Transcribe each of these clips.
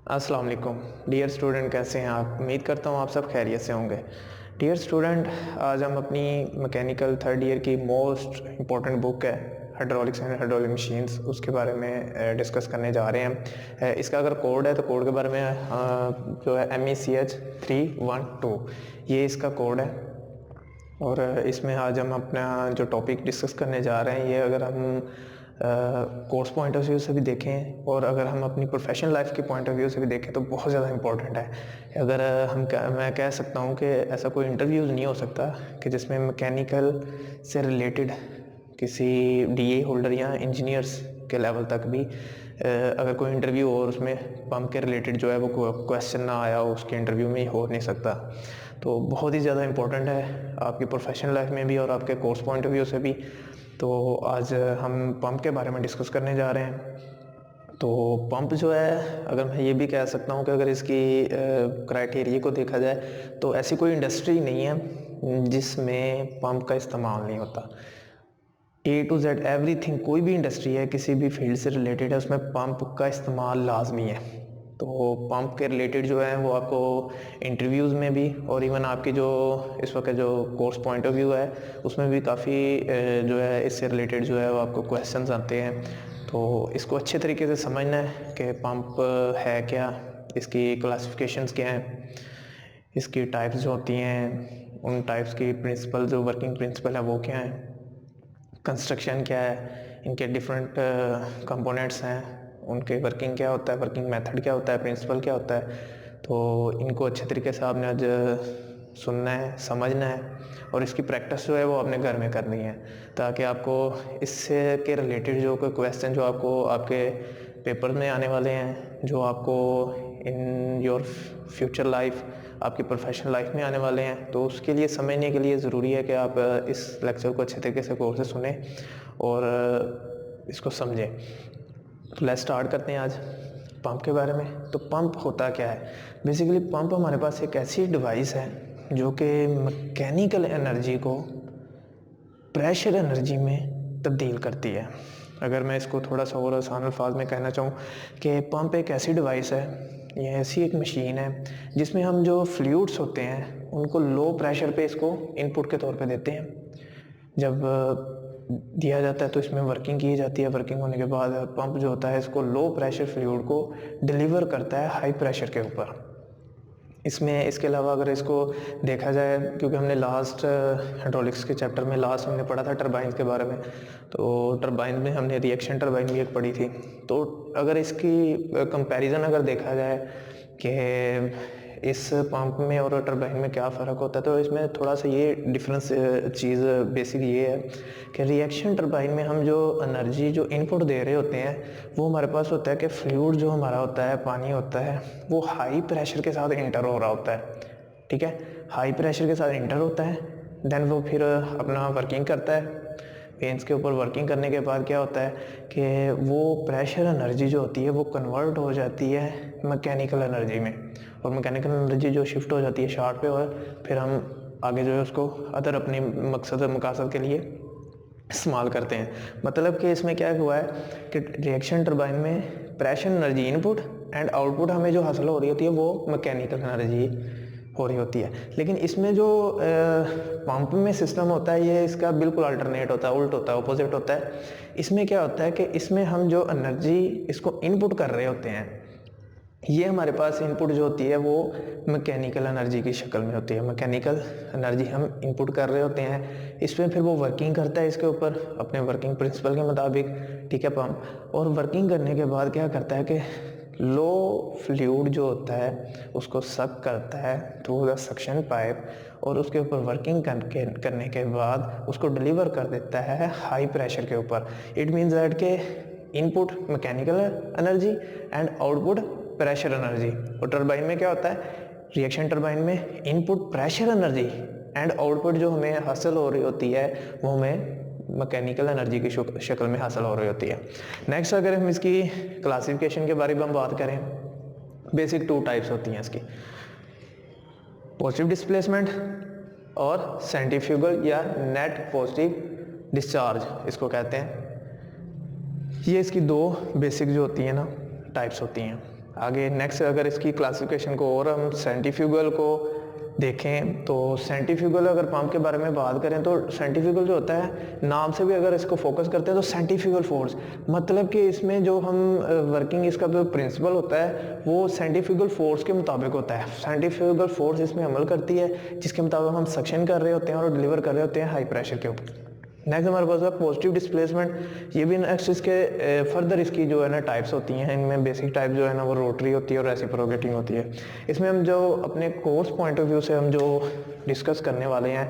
अस्सलाम वालेकुम dear student, कैसे हैं आप? उम्मीद करता हूँ आप सब खैरियत से होंगे। डियर स्टूडेंट, आज हम अपनी मैकेनिकल थर्ड ईयर की मोस्ट इम्पॉर्टेंट बुक है हाइड्रोलिक्स एंड हाइड्रोलिक मशीन्स, उसके बारे में डिस्कस करने जा रहे हैं। इसका अगर कोड है तो कोड के बारे में जो है MECH312 ये इसका कोड है। और इसमें आज हम अपना जो टॉपिक डिस्कस करने जा रहे हैं, ये अगर हम कोर्स पॉइंट ऑफ व्यू से भी देखें और अगर हम अपनी प्रोफेशनल लाइफ के पॉइंट ऑफ व्यू से भी देखें तो बहुत ज़्यादा इंपॉर्टेंट है। अगर मैं कह सकता हूँ कि ऐसा कोई इंटरव्यूज़ नहीं हो सकता कि जिसमें मैकेनिकल से रिलेटेड किसी DA होल्डर या इंजीनियर्स के लेवल तक भी अगर कोई इंटरव्यू हो और उसमें पंप के रिलेटेड जो है वो क्वेश्चन ना आया हो, उसके इंटरव्यू में हो नहीं सकता। तो बहुत ही ज़्यादा इंपॉर्टेंट है आपकी प्रोफेशनल लाइफ में भी और आपके कोर्स पॉइंट ऑफ व्यू से भी। तो आज हम पंप के बारे में डिस्कस करने जा रहे हैं। तो पंप जो है, अगर मैं ये भी कह सकता हूँ कि अगर इसकी क्राइटेरिया को देखा जाए तो ऐसी कोई इंडस्ट्री नहीं है जिसमें पंप का इस्तेमाल नहीं होता। A to Z एवरीथिंग, कोई भी इंडस्ट्री है, किसी भी फील्ड से रिलेटेड है, उसमें पंप का इस्तेमाल लाजमी है। तो पंप के रिलेटेड जो है वो आपको इंटरव्यूज़ में भी और इवन आपकी जो इस वक्त जो कोर्स पॉइंट ऑफ व्यू है उसमें भी काफ़ी जो है इससे रिलेटेड जो है वो आपको क्वेश्चंस आते हैं। तो इसको अच्छे तरीके से समझना है कि पंप है क्या, इसकी क्लासिफिकेशंस क्या हैं, इसकी टाइप्स जो होती हैं उन टाइप्स की प्रिंसिपल जो वर्किंग प्रिंसिपल है वो क्या है, कंस्ट्रक्शन क्या है, इनके डिफरेंट कंपोनेंट्स हैं, उनके वर्किंग क्या होता है, वर्किंग मेथड क्या होता है, प्रिंसिपल क्या होता है। तो इनको अच्छे तरीके से आपने आज सुनना है, समझना है और इसकी प्रैक्टिस जो है वो आपने घर में करनी है, ताकि आपको इससे के रिलेटेड जो कोई क्वेश्चन जो आपको आपके पेपर में आने वाले हैं, जो आपको इन योर फ्यूचर लाइफ आपकी प्रोफेशनल लाइफ में आने वाले हैं, तो उसके लिए समझने के लिए ज़रूरी है कि आप इस लेक्चर को अच्छे तरीके से गौर से सुने और इसको समझें। तो लेट्स स्टार्ट करते हैं आज पंप के बारे में। तो पंप होता क्या है? बेसिकली पंप हमारे पास एक ऐसी डिवाइस है जो कि मैकेनिकल एनर्जी को प्रेशर एनर्जी में तब्दील करती है। अगर मैं इसको थोड़ा सा और आसान अल्फाज में कहना चाहूँ कि पंप एक ऐसी डिवाइस है, ये ऐसी एक मशीन है जिसमें हम जो फ्लूइड्स होते हैं उनको लो प्रेशर पे इसको इनपुट के तौर पे देते हैं। जब दिया जाता है तो इसमें वर्किंग की जाती है। वर्किंग होने के बाद पंप जो होता है इसको लो प्रेशर फ्लूइड को डिलीवर करता है हाई प्रेशर के ऊपर। इसमें इसके अलावा अगर इसको देखा जाए, क्योंकि हमने लास्ट हाइड्रोलिक्स के चैप्टर में लास्ट हमने पढ़ा था टरबाइंस के बारे में, तो टरबाइन में हमने रिएक्शन टरबाइन भी एक पढ़ी थी। तो अगर इसकी कंपैरिजन अगर देखा जाए कि इस पंप में और टरबाइन में क्या फ़र्क होता है, तो इसमें थोड़ा सा ये डिफरेंस चीज़ बेसिक ये है कि रिएक्शन टरबाइन में हम जो एनर्जी जो इनपुट दे रहे होते हैं वो हमारे पास होता है कि फ्लूइड जो हमारा होता है, पानी होता है, वो हाई प्रेशर के साथ इंटर हो रहा होता है। ठीक है, हाई प्रेशर के साथ इंटर होता है, देन वो फिर अपना वर्किंग करता है। पेंस के ऊपर वर्किंग करने के बाद क्या होता है कि वो प्रेशर एनर्जी जो होती है वो कन्वर्ट हो जाती है मैकेनिकल एनर्जी में, और मैकेनिकल एनर्जी जो शिफ्ट हो जाती है शार्ट पे, और फिर हम आगे जो है उसको अदर अपने मकसद मकासद के लिए इस्तेमाल करते हैं। मतलब कि इसमें क्या हुआ है कि रिएक्शन टरबाइन में pressure energy input and output हमें जो हासिल हो रही होती है वो मैकेनिकल एनर्जी हो रही होती है। लेकिन इसमें जो पंप में सिस्टम होता है ये इसका बिल्कुल अल्टरनेट होता है, उल्ट होता है, अपोजिट होता है। इसमें क्या होता है कि इसमें हम जो एनर्जी इसको इनपुट कर रहे होते हैं, ये हमारे पास इनपुट जो होती है वो मैकेनिकल एनर्जी की शक्ल में होती है। मैकेनिकल एनर्जी हम इनपुट कर रहे होते हैं, इसमें फिर वो वर्किंग करता है इसके ऊपर अपने वर्किंग प्रिंसिपल के मुताबिक। ठीक है, पंप और वर्किंग करने के बाद क्या करता है कि लो फ्लूइड जो होता है उसको सक करता है थ्रू द सक्शन पाइप, और उसके ऊपर वर्किंग करने के बाद उसको डिलीवर कर देता है हाई प्रेशर के ऊपर। इट मीन्स दैट के input mechanical energy and output pressure energy. और टरबाइन में क्या होता है, रिएक्शन टरबाइन में input pressure energy and output जो हमें हासिल हो रही होती है वो हमें मैकेनिकल एनर्जी की शक्ल में हासिल हो रही होती है। नेक्स्ट अगर हम इसकी क्लासिफिकेशन के बारे में हम बात करें, बेसिक 2 टाइप्स होती हैं इसकी, पॉजिटिव डिस्प्लेसमेंट और सेंट्रीफ्यूगल या नेट पॉजिटिव डिस्चार्ज इसको कहते हैं। ये इसकी 2 बेसिक जो होती हैं ना टाइप्स होती हैं। आगे नेक्स्ट अगर इसकी क्लासिफिकेशन को और हम सेंट्रीफ्यूगल को देखें तो सेंट्रीफ्यूगल अगर पंप के बारे में बात करें तो सेंट्रीफ्यूगल जो होता है, नाम से भी अगर इसको फोकस करते हैं तो सेंट्रीफ्यूगल फोर्स, मतलब कि इसमें जो हम वर्किंग इसका जो प्रिंसिपल होता है वो सेंट्रीफ्यूगल फोर्स के मुताबिक होता है। सेंट्रीफ्यूगल फोर्स इसमें अमल करती है जिसके मुताबिक हम सक्शन कर रहे होते हैं और डिलीवर कर रहे होते हैं हाई प्रेशर के ऊपर। नेक्स्ट हमारे पास है पॉजिटिव डिस्प्लेसमेंट। ये भी नेक्स्ट इसके फर्दर इसकी जो है ना टाइप्स होती हैं, इनमें बेसिक टाइप जो है ना वो रोटरी होती है और रेसिप्रोकेटिंग होती है। इसमें हम जो अपने कोर्स पॉइंट ऑफ व्यू से हम जो डिस्कस करने वाले हैं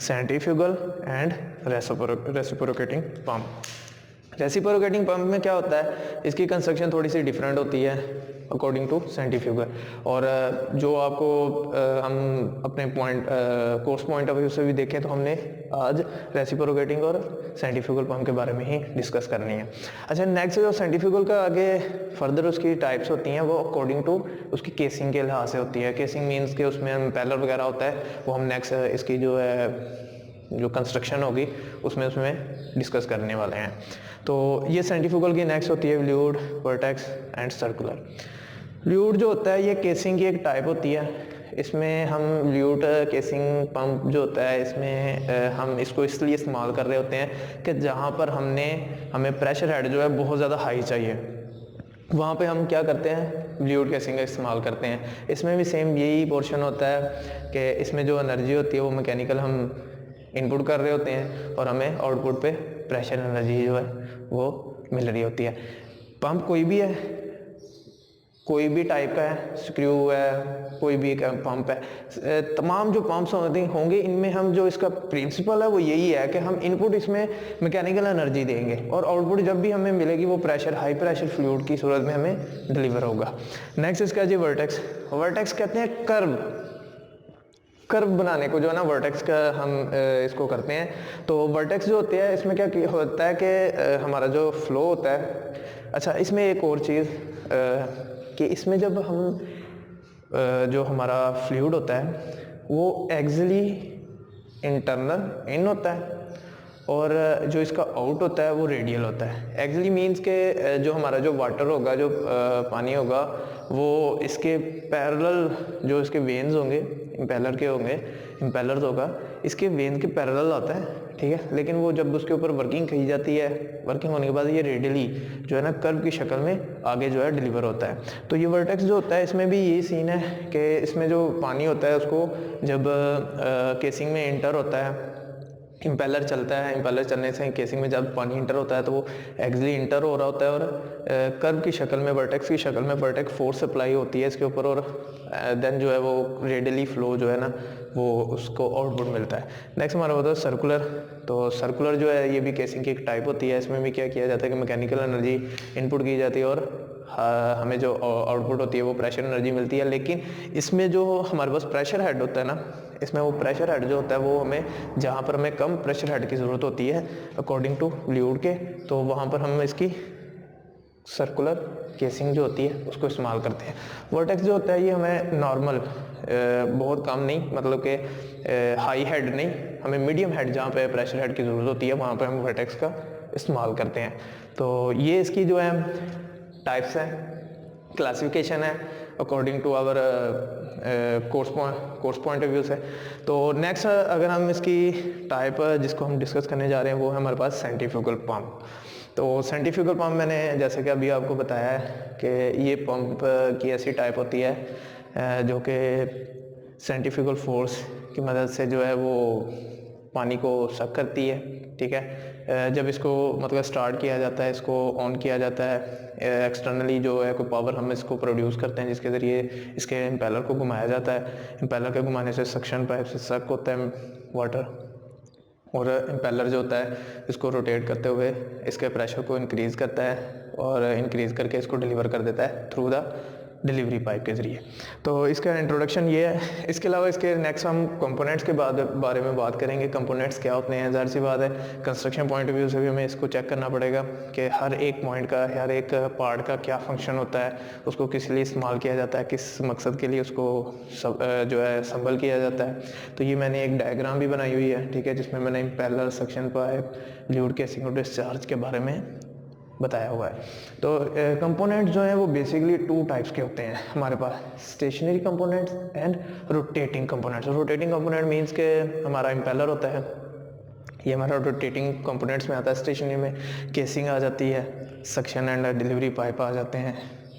centrifugal and reciprocating pump. Reciprocating pump में क्या होता है, इसकी कंस्ट्रक्शन थोड़ी सी डिफरेंट होती है अकॉर्डिंग टू सेंट्रीफ्यूगल, और जो आपको हम अपने कोर्स पॉइंट ऑफ व्यू से भी देखें तो हमने आज रेसिप्रोकेटिंग और सेंट्रीफ्यूगल पंप के बारे में ही डिस्कस करनी है। अच्छा, नेक्स्ट जो सेंट्रीफ्यूगल का आगे फर्दर उसकी टाइप्स होती हैं वो अकॉर्डिंग टू उसकी केसिंग के लिहाज से होती है। केसिंग मीन्स के उसमें इम्पेलर वगैरह होता है, वो हम नेक्स्ट इसकी जो है जो कंस्ट्रक्शन होगी उसमें डिस्कस करने वाले हैं। तो ये सेंट्रीफ्यूगल की नेक्स्ट होती है viewed, vertex and circular. Viewed जो होता है ये केसिंग की एक टाइप होती है। इसमें हम व्यूड केसिंग पंप जो होता है इसमें हम इसको इसलिए इस्तेमाल कर रहे होते हैं कि जहाँ पर हमें प्रेशर हेड जो है बहुत ज़्यादा हाई चाहिए, वहाँ पे हम क्या करते हैं, व्यूड केसिंग का इस्तेमाल करते हैं। इसमें भी सेम यही पोर्शन होता है कि इसमें जो एनर्जी होती है वो मैकेनिकल हम इनपुट कर रहे होते हैं और हमें आउटपुट पे प्रेशर एनर्जी जो है वो मिल रही होती है। पंप कोई भी है, कोई भी टाइप का है, स्क्रू है, कोई भी पंप है, तमाम जो पंप्स होंगे इनमें हम जो इसका प्रिंसिपल है वो यही है कि हम इनपुट इसमें मैकेनिकल एनर्जी देंगे और आउटपुट जब भी हमें मिलेगी वो प्रेशर हाई प्रेशर फ्लूइड की सूरत में हमें डिलीवर होगा। नेक्स्ट इसका जी वर्टेक्स। वर्टेक्स कहते हैं कर्व बनाने को जो है ना वर्टेक्स का हम इसको करते हैं। तो वर्टेक्स जो होते हैं इसमें क्या होता है कि हमारा जो फ्लो होता है, अच्छा इसमें एक और चीज़ कि इसमें जब हम जो हमारा फ्लूइड होता है वो एक्सियली इंटरनल इन होता है और जो इसका आउट होता है वो रेडियल होता है। एक्सियली मीन्स के जो हमारा जो वाटर होगा, जो पानी होगा, वो इसके पैरेलल जो इसके वेन्स होंगे, इम्पेलर्स होगा, इसके वेन्स के पैरेलल आता है, ठीक है। लेकिन वो जब उसके ऊपर वर्किंग की जाती है, वर्किंग होने के बाद ये रेडियली जो है ना कर्व की शक्ल में आगे जो है डिलीवर होता है। तो ये वर्टेक्स जो होता है इसमें भी यही सीन है कि इसमें जो पानी होता है उसको जब केसिंग में इंटर होता है, इम्पेलर चलता है, इम्पेलर चलने से केसिंग में जब पानी इंटर होता है तो वो एक्सियली इंटर हो रहा होता है और कर्व की शक्ल में, वर्टेक्स की शक्ल में वर्टेक्स फोर्स अप्लाई होती है इसके ऊपर और देन जो है वो रेडियली फ्लो जो है ना वो उसको आउटपुट मिलता है। नेक्स्ट हमारा होता है सर्कुलर। तो सर्कुलर जो है ये भी केसिंग की एक टाइप होती है। इसमें भी क्या किया जाता है कि मैकेनिकल एनर्जी इनपुट की जाती है और हमें जो आउटपुट होती है वो प्रेशर एनर्जी मिलती है। लेकिन इसमें जो हमारे पास प्रेशर हेड होता है ना, इसमें वो प्रेशर हेड जो होता है वो हमें जहाँ पर हमें कम प्रेशर हेड की ज़रूरत होती है अकॉर्डिंग टू फ्लूइड के, तो वहाँ पर हम इसकी सर्कुलर केसिंग जो होती है उसको इस्तेमाल करते हैं। वर्टेक्स जो होता है ये हमें नॉर्मल बहुत कम नहीं, मतलब कि हाई हेड नहीं, हमें मीडियम हेड जहाँ पे प्रेशर हेड की ज़रूरत होती है वहाँ पे हम वर्टेक्स का इस्तेमाल करते हैं। तो ये इसकी जो है टाइप्स हैं, क्लासिफिकेशन है according to our course point of view से। तो नेक्स्ट अगर हम इसकी टाइप जिसको हम डिस्कस करने जा रहे हैं वो है हमारे पास सेंट्रीफ्यूगल पंप। तो सेंट्रीफ्यूगल पंप मैंने जैसे कि अभी आपको बताया है कि ये पंप की ऐसी टाइप होती है जो कि सेंट्रीफ्यूगल फोर्स की मदद से जो है वो पानी को सक करती है, ठीक है। जब इसको मतलब स्टार्ट किया जाता है, इसको ऑन किया जाता है, एक्सटर्नली जो है कोई पावर हम इसको प्रोड्यूस करते हैं जिसके ज़रिए इसके इम्पेलर को घुमाया जाता है। इम्पेलर के घुमाने से सक्शन पाइप से सक होता है वाटर और इम्पेलर जो होता है इसको रोटेट करते हुए इसके प्रेशर को इंक्रीज़ करता है और इंक्रीज़ करके इसको डिलीवर कर देता है थ्रू द डिलीवरी पाइप के ज़रिए। तो इसका इंट्रोडक्शन ये है। इसके अलावा इसके नेक्स्ट हम कंपोनेंट्स के बारे में बात करेंगे। कंपोनेंट्स क्या होते हैं, ज़ाहिर सी बात है कंस्ट्रक्शन पॉइंट ऑफ व्यू से भी हमें इसको चेक करना पड़ेगा कि हर एक पॉइंट का, हर एक पार्ट का क्या फंक्शन होता है, उसको किस लिए इस्तेमाल किया जाता है, किस मकसद के लिए उसको जो है संभल किया जाता है। तो ये मैंने एक डायग्राम भी बनाई हुई है, ठीक है, जिसमें मैंने impeller, suction pipe, fluid casing और डिस्चार्ज के बारे में बताया हुआ है। तो कंपोनेंट जो है वो बेसिकली 2 टाइप्स के होते हैं हमारे पास, stationary components and rotating components. Rotating component means के हमारा इम्पेलर होता है, ये हमारा रोटेटिंग कंपोनेंट्स में आता है। स्टेशनरी में केसिंग आ जाती है, सक्शन एंड डिलीवरी पाइप आ जाते हैं,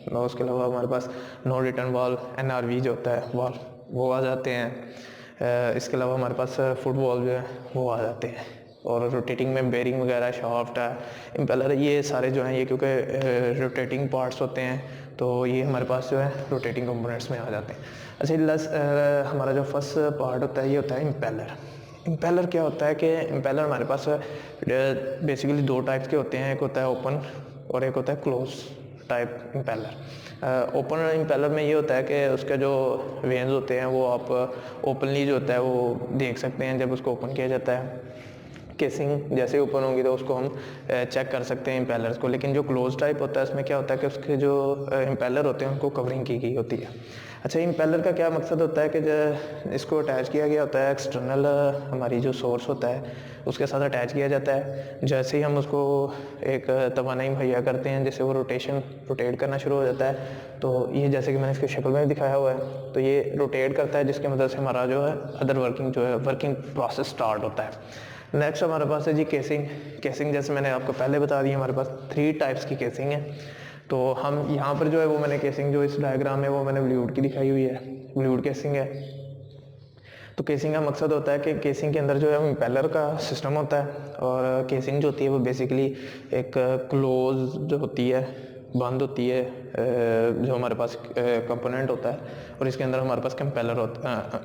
और उसके अलावा हमारे पास नो रिटर्न वाल्व NRV जो होता है वाल्व वो आ जाते हैं। इसके अलावा हमारे पास फुट वाल्व जो है वो आ जाते हैं, और रोटेटिंग में बेरिंग वगैरह, शाफ्ट है, इम्पेलर, ये सारे जो हैं ये क्योंकि रोटेटिंग पार्ट्स होते हैं तो ये हमारे पास जो है रोटेटिंग कंपोनेंट्स में आ जाते हैं। अच्छा, हमारा जो फर्स्ट पार्ट होता है ये होता है इम्पेलर। इम्पेलर क्या होता है कि इम्पेलर हमारे पास बेसिकली 2 टाइप्स के होते हैं, एक होता है ओपन और एक होता है close type impeller. Open impeller में ये होता है कि उसके जो वेन्स होते हैं वो आप ओपनली जो होता है वो देख सकते हैं जब उसको ओपन किया जाता है। केसिंग जैसे ओपन होंगी तो उसको हम चेक कर सकते हैं इम्पेलर्स को। लेकिन जो क्लोज टाइप होता है उसमें क्या होता है कि उसके जो इम्पेलर होते हैं उनको कवरिंग की गई होती है। अच्छा, इम्पेलर का क्या मकसद होता है कि जो इसको अटैच किया गया होता है एक्सटर्नल हमारी जो सोर्स होता है उसके साथ अटैच किया जाता है। जैसे ही हम उसको एक तवानाई मुहैया करते हैं जिससे वो रोटेट करना शुरू हो जाता है, तो ये जैसे कि मैंने इसकी शक्ल में भी दिखाया हुआ है, तो ये रोटेट करता है जिसकी मदद से हमारा जो है अदर वर्किंग प्रोसेस स्टार्ट होता है। नेक्स्ट हमारे पास है जी केसिंग जैसे मैंने आपको पहले बता दी, हमारे पास 3 टाइप्स की केसिंग है। तो हम यहाँ पर जो है वो मैंने केसिंग जो इस डायग्राम में वो मैंने वल्यूड की दिखाई हुई है, वल्यूड केसिंग है। तो केसिंग का मकसद होता है कि केसिंग के अंदर जो है इम्पेलर का सिस्टम होता है, और केसिंग जो होती है वो बेसिकली एक क्लोज जो होती है, बंद होती है, जो हमारे पास कंपोनेंट होता है, और इसके अंदर हमारे पास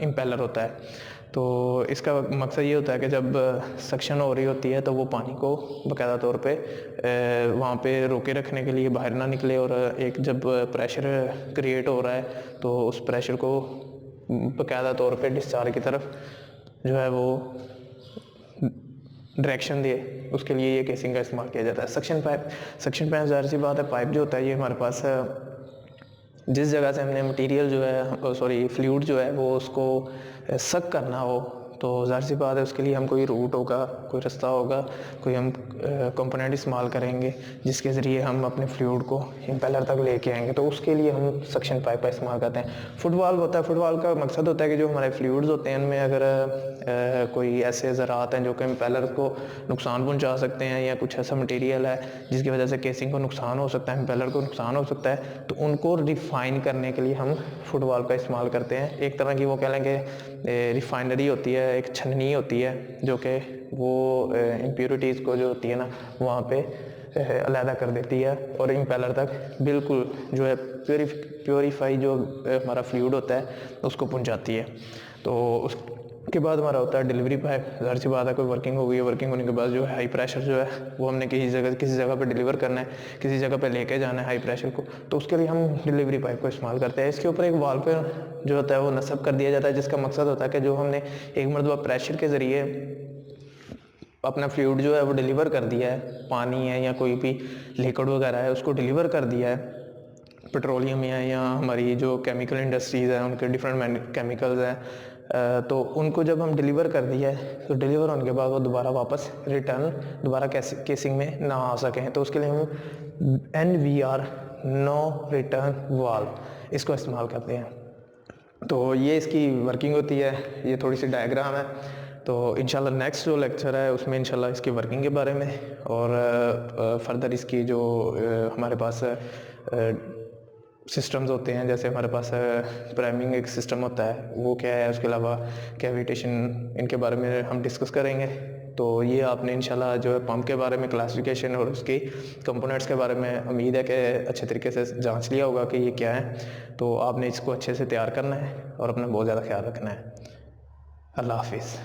इम्पेलर होता है। तो इसका मकसद ये होता है कि जब सक्शन हो रही होती है तो वो पानी को बाकायदा तौर पे वहाँ पे रोके रखने के लिए बाहर ना निकले, और एक जब प्रेशर क्रिएट हो रहा है तो उस प्रेशर को बाकायदा तौर पे डिस्चार्ज की तरफ जो है वो डायरेक्शन दे, उसके लिए ये केसिंग का इस्तेमाल किया जाता है। सक्शन पाइप ज़ाहिर सी बात है, पाइप जो होता है ये हमारे पास जिस जगह से हमने मटेरियल जो है फ्लूइड जो है वो उसको सक करना हो, तो ज़ाहिर सी बात है उसके लिए हम कोई रूट होगा, कोई रास्ता होगा, कोई हम कंपोनेंट इस्तेमाल करेंगे जिसके ज़रिए हम अपने फ्लूइड को इम्पेलर तक लेके आएंगे, तो उसके लिए हम सक्शन पाइप का इस्तेमाल करते हैं। फुट वाल्व होता है, फुट वाल्व का मकसद होता है कि जो हमारे फ्लूइड्स होते हैं उनमें अगर कोई ऐसे ज़रात हैं जो कि इम्पेलर को नुकसान पहुँचा सकते हैं, या कुछ ऐसा मटीरियल है जिसकी वजह से केसिंग को नुकसान हो सकता है, इम्पेलर को नुकसान हो सकता है, तो उनको रिफ़ाइन करने के लिए हम फुट वाल्व का इस्तेमाल करते हैं। एक तरह की वो कह लेंगे रिफाइनरी होती है, एक छन्नी होती है जो कि वो इम्प्योरिटीज़ को जो होती है ना वहाँ पे अलहदा कर देती है, और इम्पेलर तक बिल्कुल जो है प्योरीफाई जो हमारा फ्लूइड होता है उसको पहुँचाती है। तो उसके बाद हमारा होता है डिलीवरी पाइप। ज़ाहिर सी बात है कोई वर्किंग हो गई है, वर्किंग होने के बाद जो है हाई प्रेशर जो है वो हमने किसी जगह पे डिलीवर करना है, किसी जगह पे लेके जाना है हाई प्रेशर को, तो उसके लिए हम डिलीवरी पाइप को इस्तेमाल करते हैं। इसके ऊपर एक वाल्व पे जो होता है वो नस्ब कर दिया जाता है, जिसका मकसद होता है कि जो हमने एक मरतबा प्रेशर के ज़रिए अपना फ्लूइड जो है वो डिलीवर कर दिया है, पानी है या कोई भी लिक्विड वगैरह है उसको डिलीवर कर दिया है, पेट्रोलियम है या हमारी जो केमिकल इंडस्ट्रीज़ हैं उनके डिफरेंट केमिकल्स हैं, तो उनको जब हम डिलीवर कर दिया है तो डिलीवर होने के बाद वो दोबारा वापस दोबारा केसिंग में ना आ सकें, तो उसके लिए हम NVR नो रिटर्न वाल्व इसको इस्तेमाल करते हैं। तो ये इसकी वर्किंग होती है, ये थोड़ी सी डायग्राम है। तो इंशाल्लाह नेक्स्ट जो लेक्चर है उसमें इंशाल्लाह इसकी वर्किंग के बारे में और फर्दर इसकी जो हमारे पास सिस्टम्स होते हैं, जैसे हमारे पास प्राइमिंग एक सिस्टम होता है वो क्या है, उसके अलावा कैविटेशन, इनके बारे में हम डिस्कस करेंगे। तो ये आपने इंशाल्लाह जो है पंप के बारे में क्लासिफिकेशन और उसकी कंपोनेंट्स के बारे में उम्मीद है कि अच्छे तरीके से जांच लिया होगा कि ये क्या है। तो आपने इसको अच्छे से तैयार करना है और अपना बहुत ज़्यादा ख्याल रखना है। अल्लाह हाफिज़।